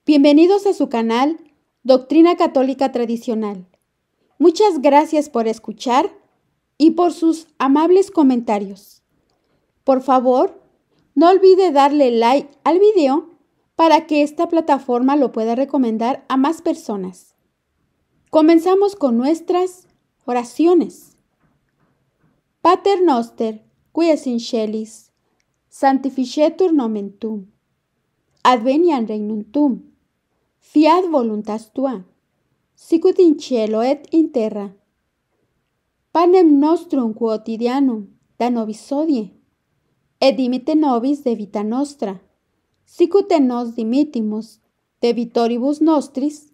Bienvenidos a su canal Doctrina Católica Tradicional. Muchas gracias por escuchar y por sus amables comentarios. Por favor, no olvide darle like al video para que esta plataforma lo pueda recomendar a más personas. Comenzamos con nuestras oraciones. Pater noster, qui es in celis, sanctificetur nomen tuum. Adveniat regnum tuum. Fiat voluntas tua, sicut in cielo et in terra. Panem nostrum quotidianum da nobis hodie, et dimitte nobis debita nostra, sicut et nos dimittimus debitoribus nostris,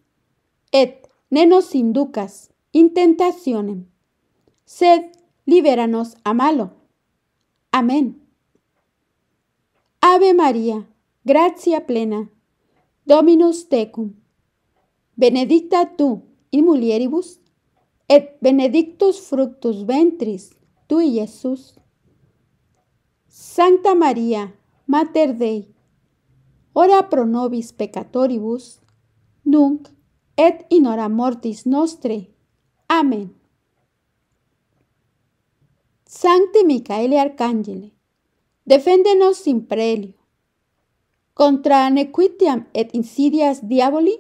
et ne nos inducas in tentationem, sed libera nos a malo. Amén. Ave María, gratia plena, Dominus tecum, benedicta tu in mulieribus, et benedictus fructus ventris tui, Iesus. Sancta Maria, Mater Dei, ora pro nobis peccatoribus, nunc et in hora mortis nostre. Amén. Sancte Micaele Arcangele, defendenos in prelio. Contra nequitiam et insidias diaboli,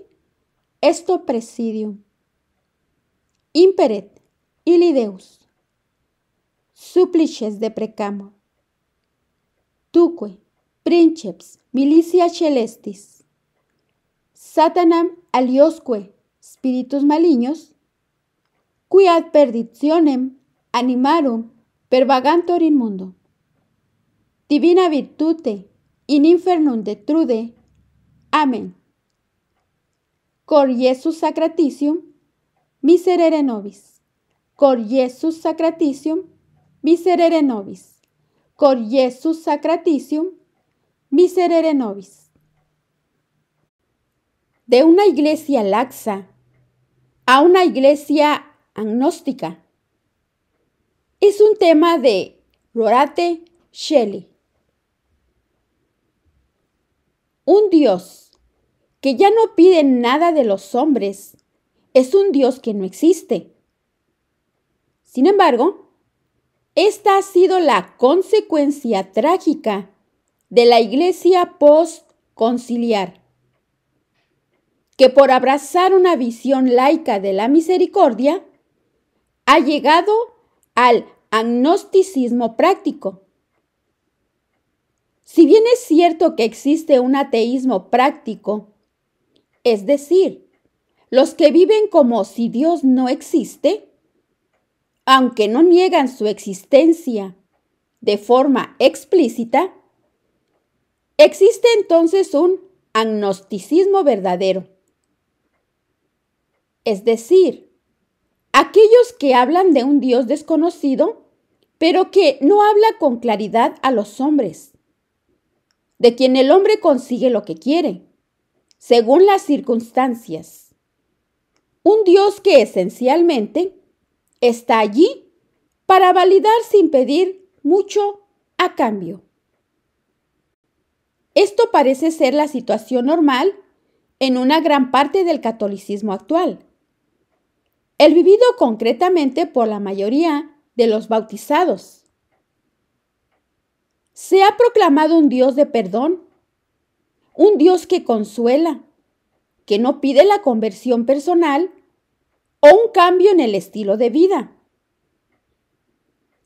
esto presidium. Imperet, illi Deus. Supplices deprecamur. Tuque, princeps militia celestis. Satanam aliosque spiritus malignos, qui ad perditionem animarum pervagantur in mundo. Divina virtute in infernum detrude. Amén. Cor Iesus sacratitium, miserere nobis. Cor Iesus sacratitium, miserere nobis. Cor Iesus sacratitium, miserere nobis. De una iglesia laxa a una iglesia agnóstica es un tema de Rorate Shelley. Un Dios que ya no pide nada de los hombres es un Dios que no existe. Sin embargo, esta ha sido la consecuencia trágica de la iglesia post-conciliar, que por abrazar una visión laica de la misericordia, ha llegado al agnosticismo práctico. Si bien es cierto que existe un ateísmo práctico, es decir, los que viven como si Dios no existe, aunque no niegan su existencia de forma explícita, existe entonces un agnosticismo verdadero. Es decir, aquellos que hablan de un Dios desconocido, pero que no habla con claridad a los hombres, de quien el hombre consigue lo que quiere, según las circunstancias. Un Dios que esencialmente está allí para validar sin pedir mucho a cambio. Esto parece ser la situación normal en una gran parte del catolicismo actual, el vivido concretamente por la mayoría de los bautizados. Se ha proclamado un Dios de perdón, un Dios que consuela, que no pide la conversión personal o un cambio en el estilo de vida.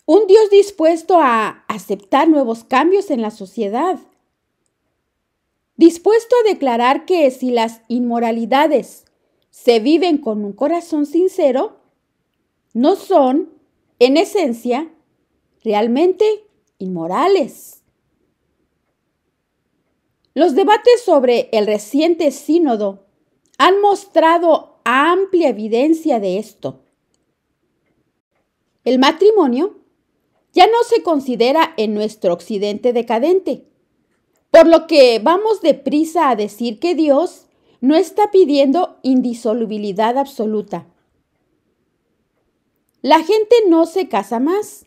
Un Dios dispuesto a aceptar nuevos cambios en la sociedad. Dispuesto a declarar que si las inmoralidades se viven con un corazón sincero, no son, en esencia, realmente inmorales. Los debates sobre el reciente sínodo han mostrado amplia evidencia de esto. El matrimonio ya no se considera en nuestro occidente decadente, por lo que vamos deprisa a decir que Dios no está pidiendo indisolubilidad absoluta. La gente no se casa más.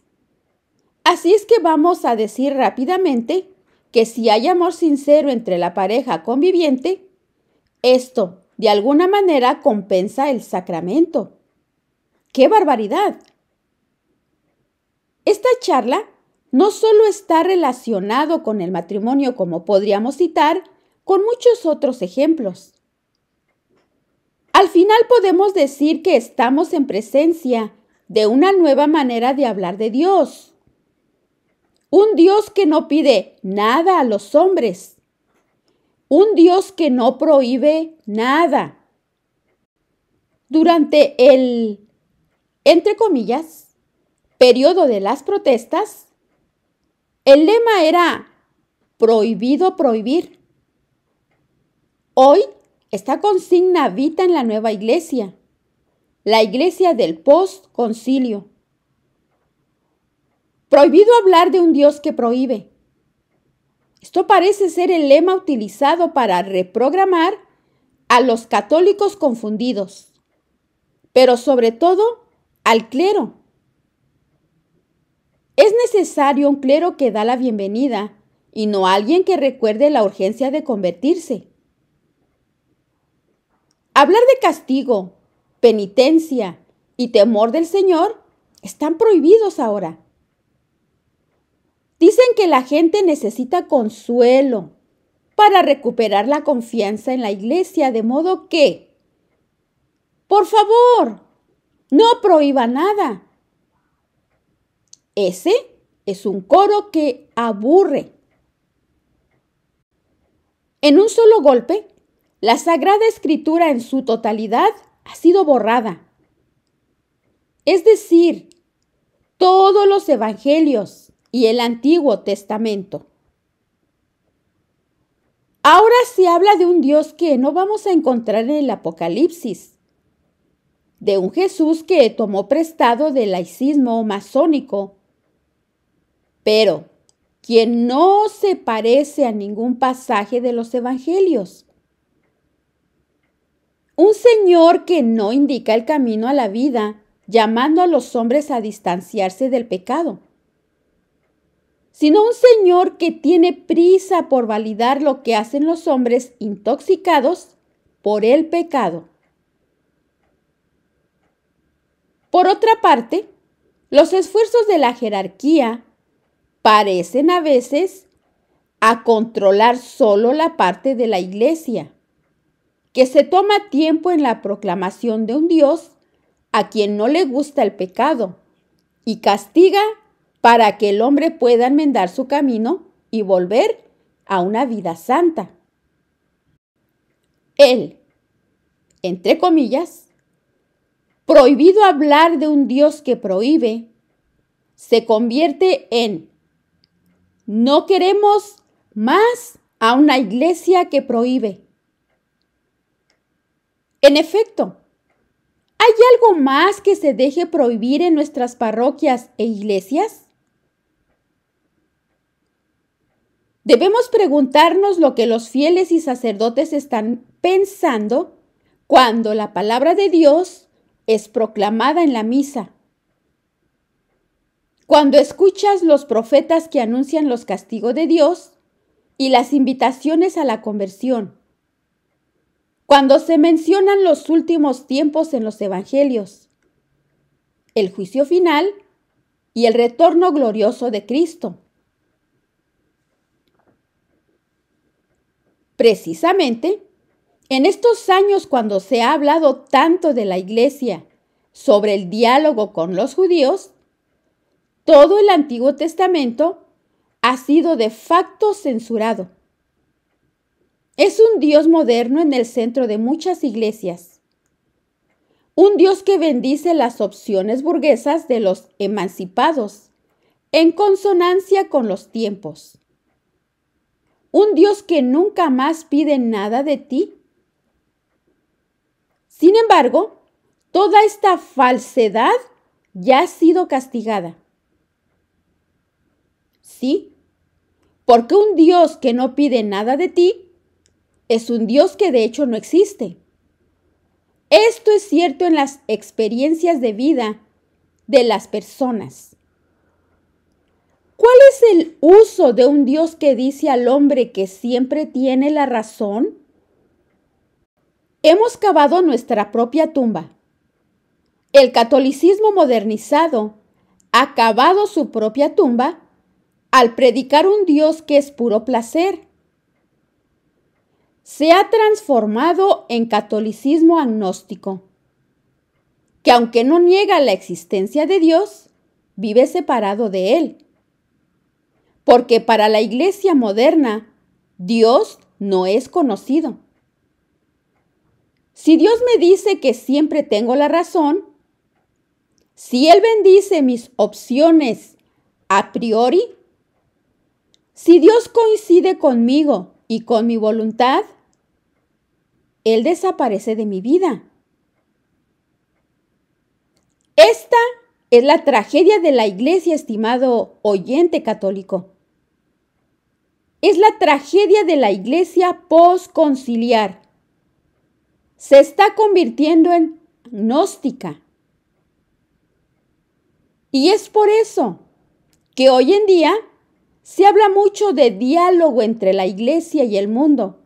Así es que vamos a decir rápidamente que si hay amor sincero entre la pareja conviviente, Esto, de alguna manera, compensa el sacramento. ¡Qué barbaridad! Esta charla no solo está relacionado con el matrimonio, como podríamos citar, con muchos otros ejemplos. Al final podemos decir que estamos en presencia de una nueva manera de hablar de Dios. Un Dios que no pide nada a los hombres. Un Dios que no prohíbe nada. Durante el, entre comillas, periodo de las protestas, el lema era prohibido prohibir. Hoy esta consigna habita en la nueva iglesia, la iglesia del post-concilio. Prohibido hablar de un Dios que prohíbe. Esto parece ser el lema utilizado para reprogramar a los católicos confundidos, pero sobre todo al clero. Es necesario un clero que da la bienvenida y no alguien que recuerde la urgencia de convertirse. Hablar de castigo, penitencia y temor del Señor están prohibidos ahora. Dicen que la gente necesita consuelo para recuperar la confianza en la iglesia, de modo que, por favor, no prohíba nada. Ese es un coro que aburre. En un solo golpe, la Sagrada Escritura en su totalidad ha sido borrada. Es decir, todos los evangelios y el Antiguo Testamento. Ahora se habla de un Dios que no vamos a encontrar en el Apocalipsis, de un Jesús que tomó prestado del laicismo masónico, pero quien no se parece a ningún pasaje de los evangelios. Un Señor que no indica el camino a la vida, llamando a los hombres a distanciarse del pecado, sino un Señor que tiene prisa por validar lo que hacen los hombres intoxicados por el pecado. Por otra parte, los esfuerzos de la jerarquía parecen a veces a controlar solo la parte de la iglesia, que se toma tiempo en la proclamación de un Dios a quien no le gusta el pecado y castiga para que el hombre pueda enmendar su camino y volver a una vida santa. Él, entre comillas, prohibido hablar de un Dios que prohíbe, se convierte en no queremos más a una iglesia que prohíbe. En efecto, ¿hay algo más que se deje prohibir en nuestras parroquias e iglesias? Debemos preguntarnos lo que los fieles y sacerdotes están pensando cuando la palabra de Dios es proclamada en la misa. Cuando escuchas los profetas que anuncian los castigos de Dios y las invitaciones a la conversión. Cuando se mencionan los últimos tiempos en los evangelios, el juicio final y el retorno glorioso de Cristo. Precisamente, en estos años cuando se ha hablado tanto de la Iglesia sobre el diálogo con los judíos, todo el Antiguo Testamento ha sido de facto censurado. Es un Dios moderno en el centro de muchas iglesias. Un Dios que bendice las opciones burguesas de los emancipados, en consonancia con los tiempos. Un Dios que nunca más pide nada de ti. Sin embargo, toda esta falsedad ya ha sido castigada. Sí, porque un Dios que no pide nada de ti es un Dios que de hecho no existe. Esto es cierto en las experiencias de vida de las personas. ¿Cuál es el uso de un Dios que dice al hombre que siempre tiene la razón? hemos cavado nuestra propia tumba. El catolicismo modernizado ha cavado su propia tumba al predicar un Dios que es puro placer. Se ha transformado en catolicismo agnóstico, que aunque no niega la existencia de Dios, vive separado de Él. Porque para la Iglesia moderna, Dios no es conocido. Si Dios me dice que siempre tengo la razón, si Él bendice mis opciones a priori, si Dios coincide conmigo y con mi voluntad, Él desaparece de mi vida. Esta es la tragedia de la Iglesia, estimado oyente católico. Es la tragedia de la Iglesia posconciliar. Se está convirtiendo en gnóstica. Y es por eso que hoy en día se habla mucho de diálogo entre la Iglesia y el mundo,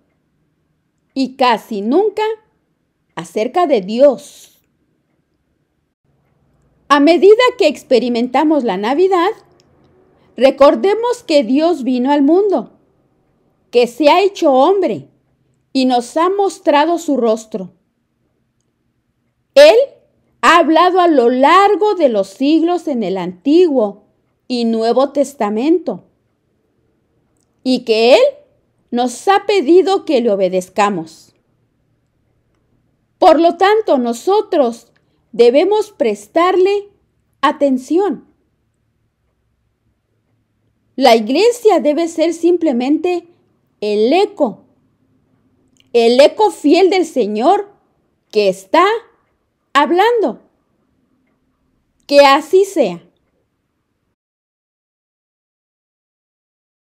y casi nunca acerca de Dios. A medida que experimentamos la Navidad, recordemos que Dios vino al mundo, que se ha hecho hombre y nos ha mostrado su rostro. Él ha hablado a lo largo de los siglos en el Antiguo y Nuevo Testamento, y que Él nos ha pedido que le obedezcamos. Por lo tanto, nosotros debemos prestarle atención. La Iglesia debe ser simplemente el eco fiel del Señor que está hablando. Que así sea.